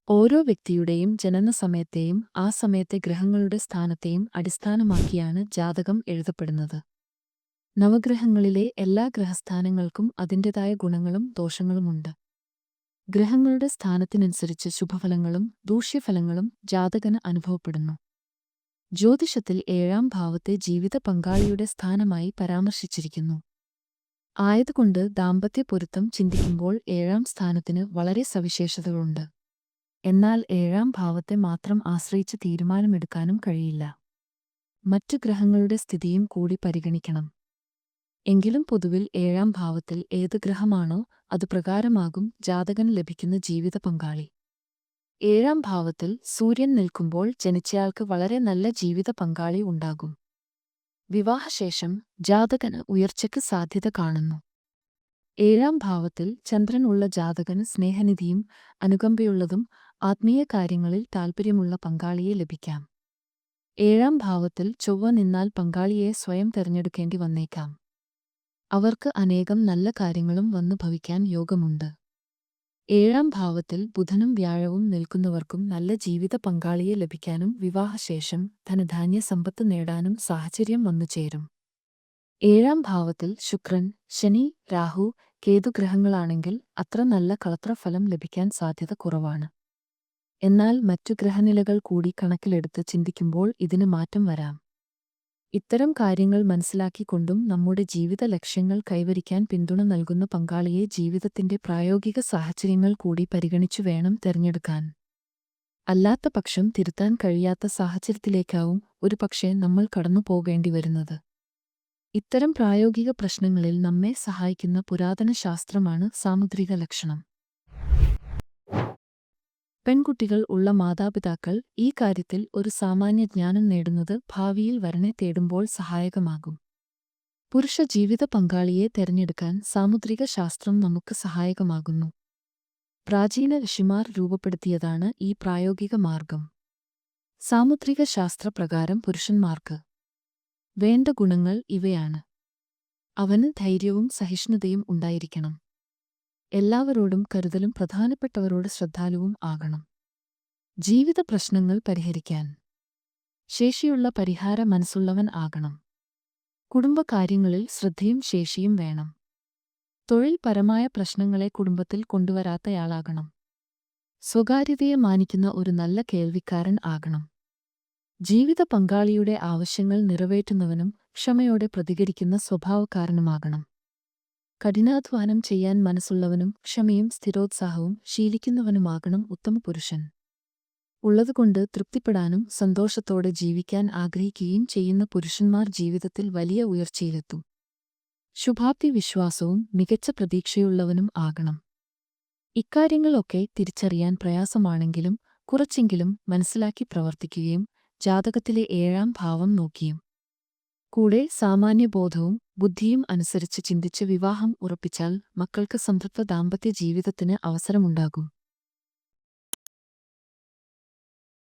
ഓരോ വ്യക്തിയുടെയും ജനനസമയത്തെയും ആ സമയത്തെ ഗ്രഹങ്ങളുടെ സ്ഥാനത്തെയും അടിസ്ഥാനമാക്കിയാണ് ജാതകം എഴുതപ്പെടുന്നത്. നവഗ്രഹങ്ങളിലെ എല്ലാ ഗ്രഹസ്ഥാനങ്ങൾക്കും അതിൻ്റെതായ ഗുണങ്ങളും ദോഷങ്ങളുമുണ്ട്. ഗ്രഹങ്ങളുടെ സ്ഥാനത്തിനനുസരിച്ച് ശുഭഫലങ്ങളും ദൂഷ്യഫലങ്ങളും ജാതകന് അനുഭവപ്പെടുന്നു. ജ്യോതിഷത്തിൽ 7-ാം ഭാവത്തെ ജീവിത പങ്കാളിയുടെ സ്ഥാനമായി പരാമർശിച്ചിരിക്കുന്നു. ആയതുകൊണ്ട് ദാമ്പത്യ പൊരുത്തം ചിന്തിക്കുമ്പോൾ 7-ാം സ്ഥാനത്തിന് വളരെ സവിശേഷതകളുണ്ട്. എന്നാൽ 7-ാം ഭാവത്തെ മാത്രം ആശ്രയിച്ച് തീരുമാനമെടുക്കാനും കഴിയില്ല. മറ്റു ഗ്രഹങ്ങളുടെ സ്ഥിതിയും കൂടി പരിഗണിക്കണം. എങ്കിലും പൊതുവിൽ 7-ാം ഭാവത്തിൽ ഏത് ഗ്രഹമാണോ അതുപ്രകാരമാകും ജാതകന് ലഭിക്കുന്ന ജീവിത പങ്കാളി. 7-ാം ഭാവത്തിൽ സൂര്യൻ നിൽക്കുമ്പോൾ ജനിച്ചയാൾക്ക് വളരെ നല്ല ജീവിത പങ്കാളി ഉണ്ടാകും. വിവാഹശേഷം ജാതകന് ഉയർച്ചയ്ക്ക് സാധ്യത കാണുന്നു. 7-ാം ഭാവത്തിൽ ചന്ദ്രൻ ഉള്ള ജാതകന് സ്നേഹനിധിയും അനുകമ്പയുള്ളതും ആത്മീയ കാര്യങ്ങളിൽ താൽപ്പര്യമുള്ള പങ്കാളിയെ ലഭിക്കാം. 7-ാം ഭാവത്തിൽ ചൊവ്വ നിന്നാൽ പങ്കാളിയെ സ്വയം തെരഞ്ഞെടുക്കേണ്ടി വന്നേക്കാം. അവർക്ക് അനേകം നല്ല കാര്യങ്ങളും വന്നു ഭവിക്കാൻ യോഗമുണ്ട്. 7-ാം ഭാവത്തിൽ ബുധനും വ്യാഴവും നിൽക്കുന്നവർക്കും നല്ല ജീവിത പങ്കാളിയെ ലഭിക്കാനും വിവാഹശേഷം ധനധാന്യ സമ്പത്ത് നേടാനും സാഹചര്യം വന്നുചേരും. 7-ാം ഭാവത്തിൽ ശുക്രൻ, ശനി, രാഹു, കേതു ഗ്രഹങ്ങളാണെങ്കിൽ അത്ര നല്ല കളത്രഫലം ലഭിക്കാൻ സാധ്യത കുറവാണ്. എന്നാൽ മറ്റു ഗ്രഹനിലകൾ കൂടി കണക്കിലെടുത്ത് ചിന്തിക്കുമ്പോൾ ഇതിന് മാറ്റം വരാം. ഇത്തരം കാര്യങ്ങൾ മനസ്സിലാക്കിക്കൊണ്ടും നമ്മുടെ ജീവിത ലക്ഷ്യങ്ങൾ കൈവരിക്കാൻ പിന്തുണ നൽകുന്ന പങ്കാളിയെ ജീവിതത്തിന്റെ പ്രായോഗിക സാഹചര്യങ്ങൾ കൂടി പരിഗണിച്ചു വേണം തെരഞ്ഞെടുക്കാൻ. അല്ലാത്ത പക്ഷം തിരുത്താൻ കഴിയാത്ത സാഹചര്യത്തിലേക്കാവും ഒരുപക്ഷേ നമ്മൾ കടന്നു പോകേണ്ടി വരുന്നത്. ഇത്തരം പ്രായോഗിക പ്രശ്നങ്ങളിൽ നമ്മെ സഹായിക്കുന്ന പുരാതന ശാസ്ത്രമാണ് സാമുദ്രിക ലക്ഷണം. പെൺകുട്ടികൾ ഉള്ള മാതാപിതാക്കൾ ഈ കാര്യത്തിൽ ഒരു സാമാന്യ ജ്ഞാനം നേടുന്നത് ഭാവിയിൽ വരനെ തേടുമ്പോൾ സഹായകമാകും. പുരുഷ ജീവിത പങ്കാളിയെ തെരഞ്ഞെടുക്കാൻ സാമുദ്രിക ശാസ്ത്രം നമുക്ക് സഹായകമാകുന്നു. പ്രാചീന ഋഷിമാർ രൂപപ്പെടുത്തിയതാണ് ഈ പ്രായോഗിക മാർഗം. സാമുദ്രിക ശാസ്ത്രപ്രകാരം പുരുഷന്മാർക്ക് വേണ്ട ഗുണങ്ങൾ ഇവയാണ്. അവന് ധൈര്യവും സഹിഷ്ണുതയും ഉണ്ടായിരിക്കണം. എല്ലാവരോടും കരുതലും പ്രധാനപ്പെട്ടവരോട് ശ്രദ്ധാലുവും ആകണം. ജീവിത പ്രശ്നങ്ങൾ പരിഹരിക്കാൻ ശേഷിയുള്ള പരിഹാര മനസ്സുള്ളവൻ ആകണം. കുടുംബകാര്യങ്ങളിൽ ശ്രദ്ധയും ശേഷിയും വേണം. തൊഴിൽപരമായ പ്രശ്നങ്ങളെ കുടുംബത്തിൽ കൊണ്ടുവരാത്തയാളാകണം. സ്വകാര്യതയെ മാനിക്കുന്ന ഒരു നല്ല കേൾവിക്കാരൻ ആകണം. ജീവിത പങ്കാളിയുടെ ആവശ്യങ്ങൾ നിറവേറ്റുന്നവനും ക്ഷമയോടെ പ്രതികരിക്കുന്ന സ്വഭാവക്കാരനുമാകണം. കഠിനാധ്വാനം ചെയ്യാൻ മനസ്സുള്ളവനും ക്ഷമയും സ്ഥിരോത്സാഹവും ശീലിക്കുന്നവനുമാകണം ഉത്തമ പുരുഷൻ. ഉള്ളതുകൊണ്ട് തൃപ്തിപ്പെടാനും സന്തോഷത്തോടെ ജീവിക്കാൻ ആഗ്രഹിക്കുകയും ചെയ്യുന്ന പുരുഷന്മാർ ജീവിതത്തിൽ വലിയ ഉയർച്ചയിലെത്തും. ശുഭാപ്തി വിശ്വാസവും മികച്ച പ്രതീക്ഷയുള്ളവനും ആകണം. ഇക്കാര്യങ്ങളൊക്കെ തിരിച്ചറിയാൻ പ്രയാസമാണെങ്കിലും കുറച്ചെങ്കിലും മനസ്സിലാക്കി പ്രവർത്തിക്കുകയും ജാതകത്തിലെ 7-ാം ഭാവം നോക്കിയും കൂടെ സാമാന്യബോധവും ബുദ്ധിയും അനുസരിച്ച് ചിന്തിച്ച് വിവാഹം ഉറപ്പിച്ചാൽ മക്കൾക്ക് സംതൃപ്ത ദാമ്പത്യ ജീവിതത്തിന് അവസരമുണ്ടാകും.